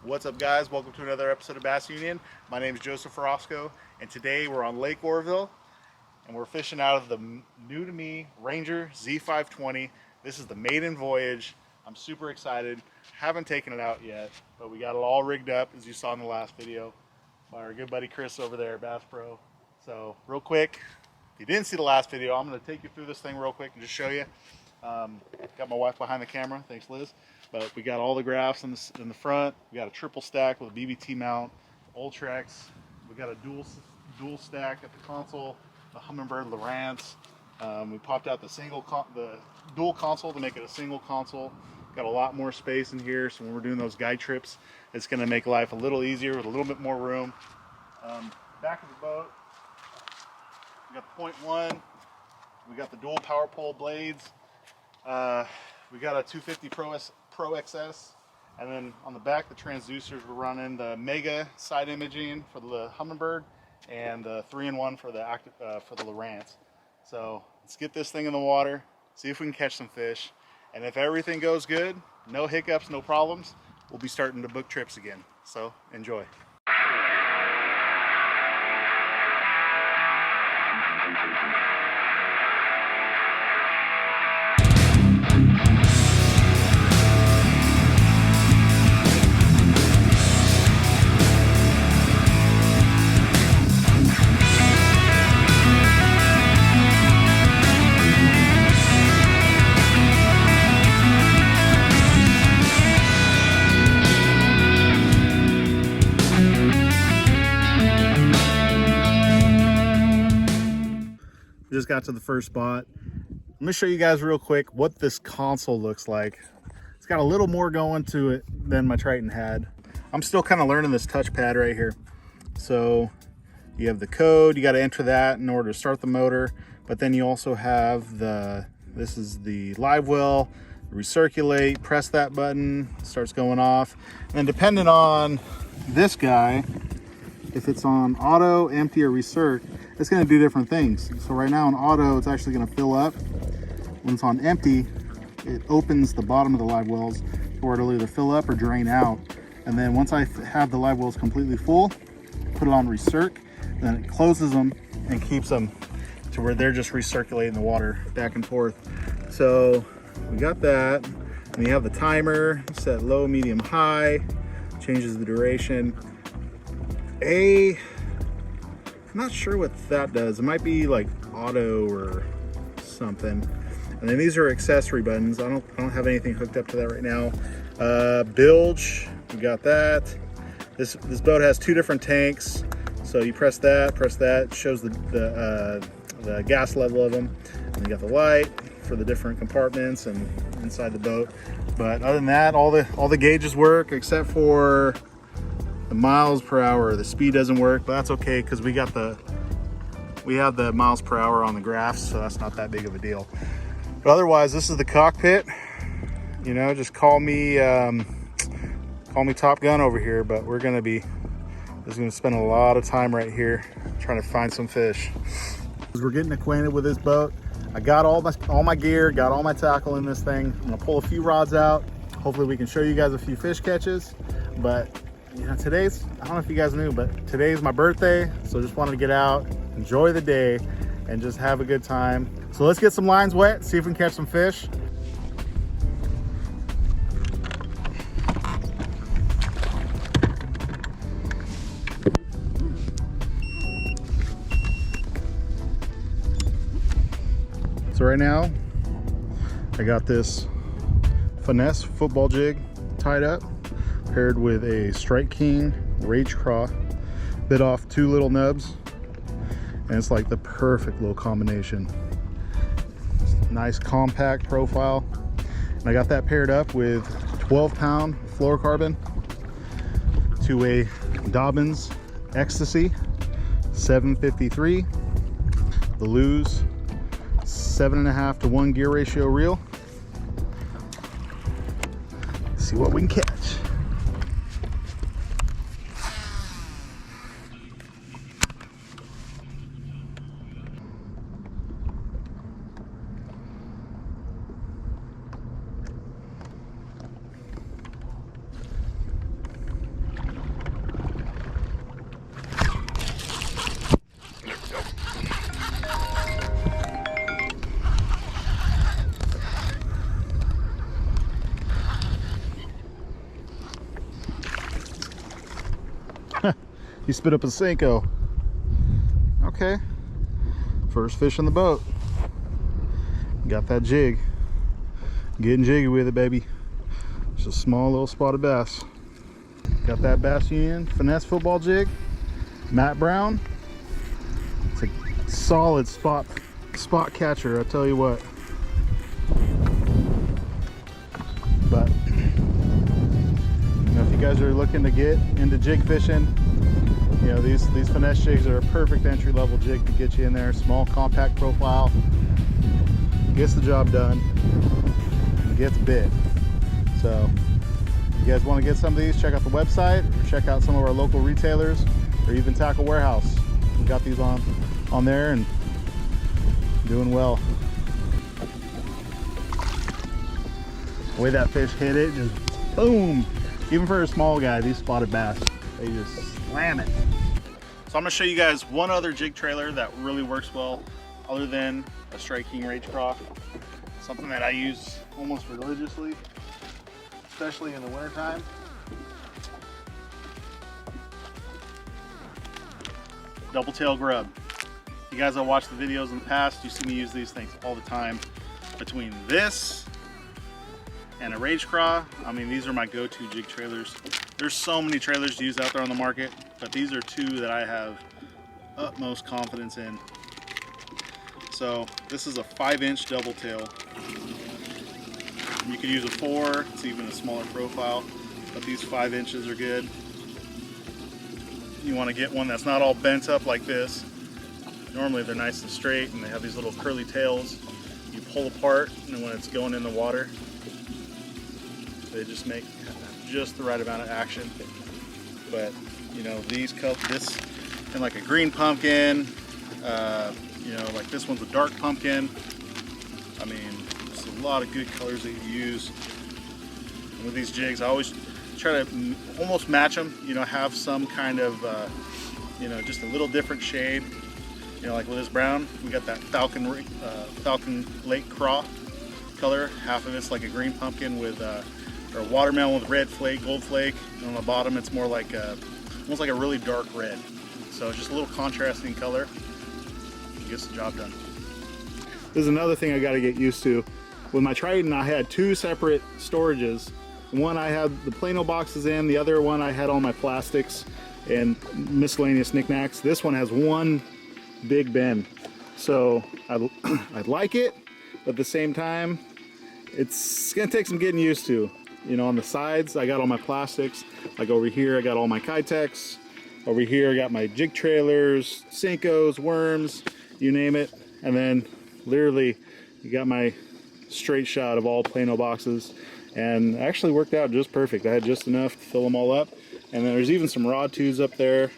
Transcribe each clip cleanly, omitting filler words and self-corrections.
What's up, guys? Welcome to another episode of Bass Union. My name is Joseph Orozco, and today we're on Lake Oroville, and we're fishing out of the new to me Ranger Z520. This is the Maiden Voyage. I'm super excited. Haven't taken it out yet, but we got it all rigged up, as you saw in the last video, by our good buddy Chris over there, Bass Pro. So, real quick, if you didn't see the last video, I'm going to take you through this thing real quick and just show you. Got my wife behind the camera. Thanks, Liz. But we got all the graphs in the front. We got a triple stack with a BBT mount, Ultrex. We got a dual stack at the console, the Humminbird Lowrance. We popped out the dual console to make it a single console. Got a lot more space in here, so when we're doing those guide trips, it's going to make life a little easier with a little bit more room. Back of the boat, we got the .1. We got the dual power pole blades. We got a 250 Pro XS, and then on the back, the transducers, we're running the Mega side imaging for the Humminbird and the 3-in-1 for the Lowrance. So let's get this thing in the water, see if we can catch some fish, and if everything goes good, no hiccups, no problems, we'll be starting to book trips again. So enjoy. Just got to the first spot. Let me show you guys real quick what this console looks like. It's got a little more going to it than my Triton had. I'm still kind of learning this touchpad right here. So you have the code, you got to enter that in order to start the motor, but then you also have this is the live well, recirculate, press that button, it starts going off. And then depending on this guy, if it's on auto, empty, or recirc, it's going to do different things. So right now on auto, it's actually going to fill up. When it's on empty, it opens the bottom of the live wells for it'll either fill up or drain out. And then once I have the live wells completely full, put it on recirc, then it closes them and keeps them to where they're just recirculating the water back and forth. So we got that. And you have the timer set low, medium, high, changes the duration. I'm not sure what that does. It might be like auto or something. And then these are accessory buttons. I don't have anything hooked up to that right now. Bilge, we got that. This boat has two different tanks. So you press that, it shows the gas level of them. And you got the light for the different compartments and inside the boat. But other than that, all the gauges work except for the miles per hour. The speed doesn't work, but that's okay because we have the miles per hour on the graphs, so that's not that big of a deal. But otherwise, this is the cockpit. You know, just call me Top Gun over here, but we're gonna spend a lot of time right here trying to find some fish. As we're getting acquainted with this boat, I got all my gear, got all my tackle in this thing. I'm gonna pull a few rods out. Hopefully we can show you guys a few fish catches, but you know, I don't know if you guys knew, but today's my birthday, so just wanted to get out, enjoy the day, and just have a good time. So let's get some lines wet, see if we can catch some fish. So right now, I got this Finesse football jig tied up, paired with a Strike King Rage Craw, bit off 2 little nubs, and it's like the perfect little combination. Nice compact profile, and I got that paired up with 12-pound fluorocarbon to a Dobbins Ecstasy 753, the Lew's 7.5 to 1 gear ratio reel. Let's see what we can catch. He spit up a Senko. Okay. First fish in the boat. Got that jig. Getting jiggy with it, baby. Just a small little spotted bass. Got that Bass Union Finesse football jig. Matt Brown. It's a solid spot catcher, I tell you what. But you know, if you guys are looking to get into jig fishing, you know, these Finesse jigs are a perfect entry-level jig to get you in there. Small, compact profile, gets the job done, and gets bit. So if you guys want to get some of these, check out the website, or check out some of our local retailers, or even Tackle Warehouse. We got these on there and doing well. The way that fish hit it, just boom. Even for a small guy, these spotted bass, they just slam it. So I'm gonna show you guys one other jig trailer that really works well, other than a Strike King Rage Craw. Something that I use almost religiously, especially in the wintertime. Double tail grub. You guys that watch the videos in the past, you see me use these things all the time. Between this and a Rage Craw, I mean, these are my go-to jig trailers. There's so many trailers to use out there on the market, but these are two that I have utmost confidence in. So this is a 5-inch double tail. You could use a 4, it's even a smaller profile, but these 5 inches are good. You want to get one that's not all bent up like this. Normally they're nice and straight and they have these little curly tails. You pull apart, and when it's going in the water, they just make just the right amount of action. But you know, these this in like a green pumpkin, you know, like this one's a dark pumpkin. I mean, there's a lot of good colors that you use. And with these jigs, I always try to almost match them, you know, have some kind of, you know, just a little different shade. You know, like with this brown, we got that Falcon Lake Craw color. Half of it's like a green pumpkin with, or watermelon with red flake, gold flake. And on the bottom, it's more like almost like a really dark red. So it's just a little contrasting color. It gets the job done. This is another thing I got to get used to. With my Triton, I had two separate storages. One I had the Plano boxes in, the other one I had all my plastics and miscellaneous knickknacks. This one has one big bin. So I like it, but at the same time, it's gonna take some getting used to. You know, on the sides, I got all my plastics. Like over here, I got all my Kitex. Over here, I got my jig trailers, Senkos, worms, you name it. And then literally, you got my straight shot of all Plano boxes. And it actually worked out just perfect. I had just enough to fill them all up. And then there's even some rod tubes up there.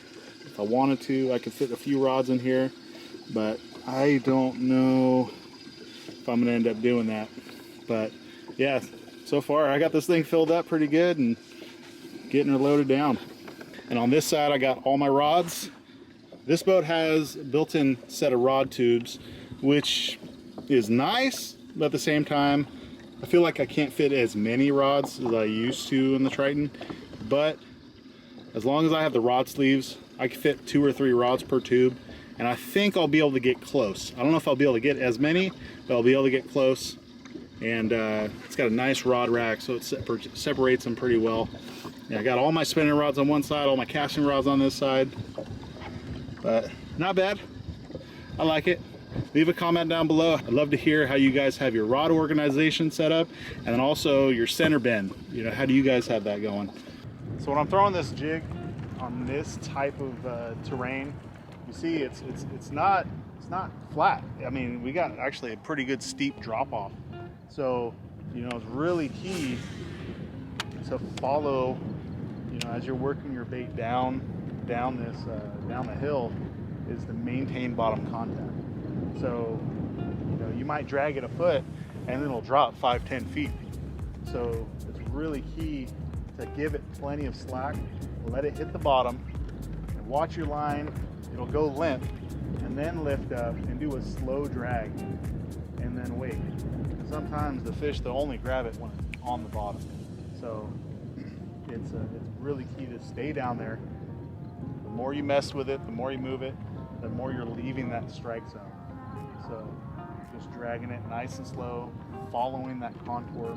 If I wanted to, I could fit a few rods in here, but I don't know if I'm gonna end up doing that. But yeah, so far I got this thing filled up pretty good and getting her loaded down. And on this side, I got all my rods. This boat has a built-in set of rod tubes, which is nice, but at the same time, I feel like I can't fit as many rods as I used to in the Triton. But as long as I have the rod sleeves, I can fit 2 or 3 rods per tube, and I think I'll be able to get close. I don't know if I'll be able to get as many, but I'll be able to get close. And it's got a nice rod rack, so it separates them pretty well. Yeah, I got all my spinning rods on one side, all my casting rods on this side, but not bad. I like it. Leave a comment down below. I'd love to hear how you guys have your rod organization set up, and then also your center bend. You know, how do you guys have that going? So when I'm throwing this jig on this type of terrain, you see it's not flat. I mean, we got actually a pretty good steep drop off. So, you know, it's really key to follow, you know, as you're working your bait down the hill, is to maintain bottom contact. So, you know, you might drag it a foot and then it'll drop 5-10 feet. So it's really key to give it plenty of slack, let it hit the bottom, and watch your line. It'll go limp and then lift up and do a slow drag and then wait. And sometimes the fish, they'll only grab it when it's on the bottom. So it's really key to stay down there. The more you mess with it, the more you move it, the more you're leaving that strike zone. So just dragging it nice and slow, following that contour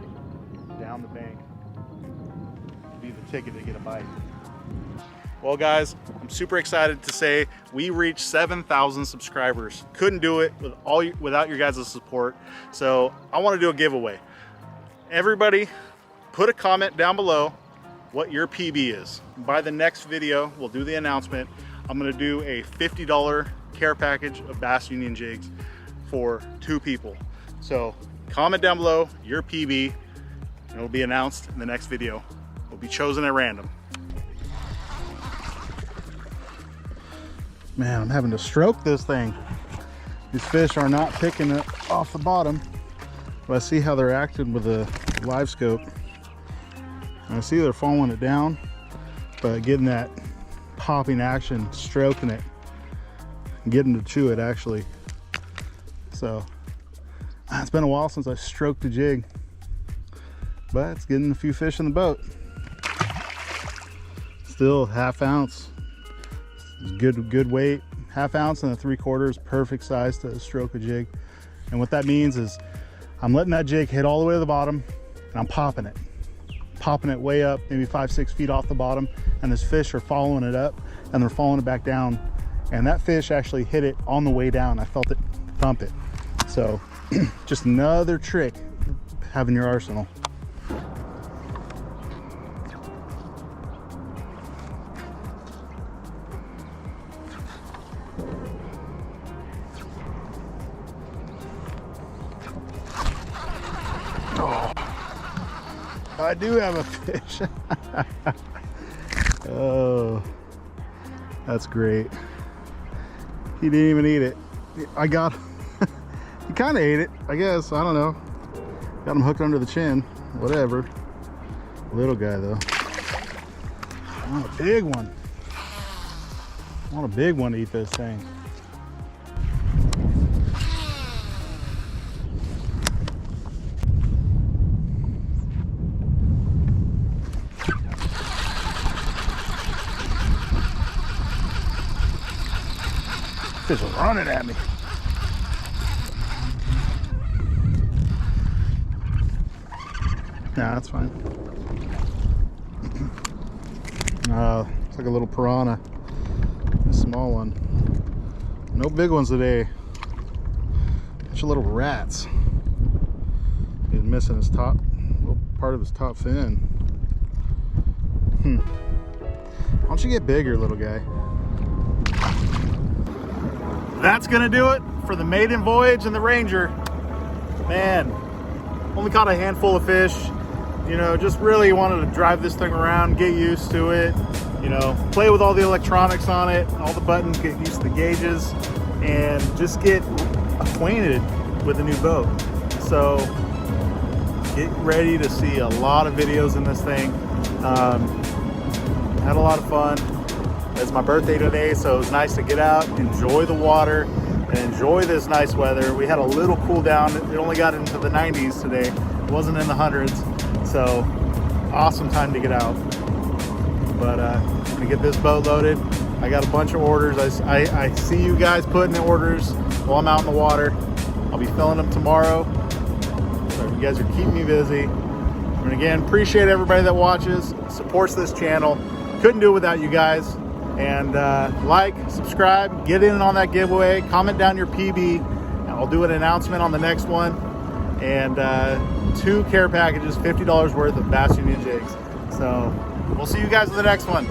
down the bank would be the ticket to get a bite. Well guys, I'm super excited to say we reached 7,000 subscribers. Couldn't do it without your guys' support. So I want to do a giveaway. Everybody put a comment down below what your PB is. By the next video, we'll do the announcement. I'm gonna do a $50 care package of Bass Union jigs for 2 people. So comment down below your PB and it'll be announced in the next video. Will be chosen at random. Man, I'm having to stroke this thing. These fish are not picking it off the bottom, but I see how they're acting with the live scope. And I see they're following it down, but getting that popping action, stroking it, and getting to chew it actually. So it's been a while since I stroked a jig, but it's getting a few fish in the boat. Still ½ ounce. Good weight, ½ ounce and a 3/4, perfect size to stroke a jig. And what that means is I'm letting that jig hit all the way to the bottom and I'm popping it way up, maybe 5-6 feet off the bottom, and these fish are following it up and they're following it back down, and that fish actually hit it on the way down. I felt it thump it. So just another trick having your arsenal. I do have a fish. Oh, that's great. He didn't even eat it. I got he kind of ate it, I guess. I don't know. Got him hooked under the chin. Whatever. Little guy though. I want a big one. I want a big one to eat this thing. Fish are running at me. Nah, that's fine. It's like a little piranha, a small one. No big ones today. Bunch of little rats. He's missing his top, little part of his top fin. Why don't you get bigger, little guy? That's gonna do it for the Maiden Voyage and the Ranger. Man, only caught a handful of fish. You know, just really wanted to drive this thing around, get used to it, you know, play with all the electronics on it, all the buttons, get used to the gauges, and just get acquainted with the new boat. So get ready to see a lot of videos in this thing. Had a lot of fun. It's my birthday today, so it was nice to get out, enjoy the water, and enjoy this nice weather. We had a little cool down. It only got into the 90s today. It wasn't in the hundreds, so awesome time to get out. But I'm gonna get this boat loaded. I got a bunch of orders. I see you guys putting in orders while I'm out in the water. I'll be filling them tomorrow. So you guys are keeping me busy. And again, appreciate everybody that watches, supports this channel. Couldn't do it without you guys. And like, subscribe, get in on that giveaway, comment down your PB, and I'll do an announcement on the next one. And 2 care packages, $50 worth of Bass Union jigs. So we'll see you guys in the next one.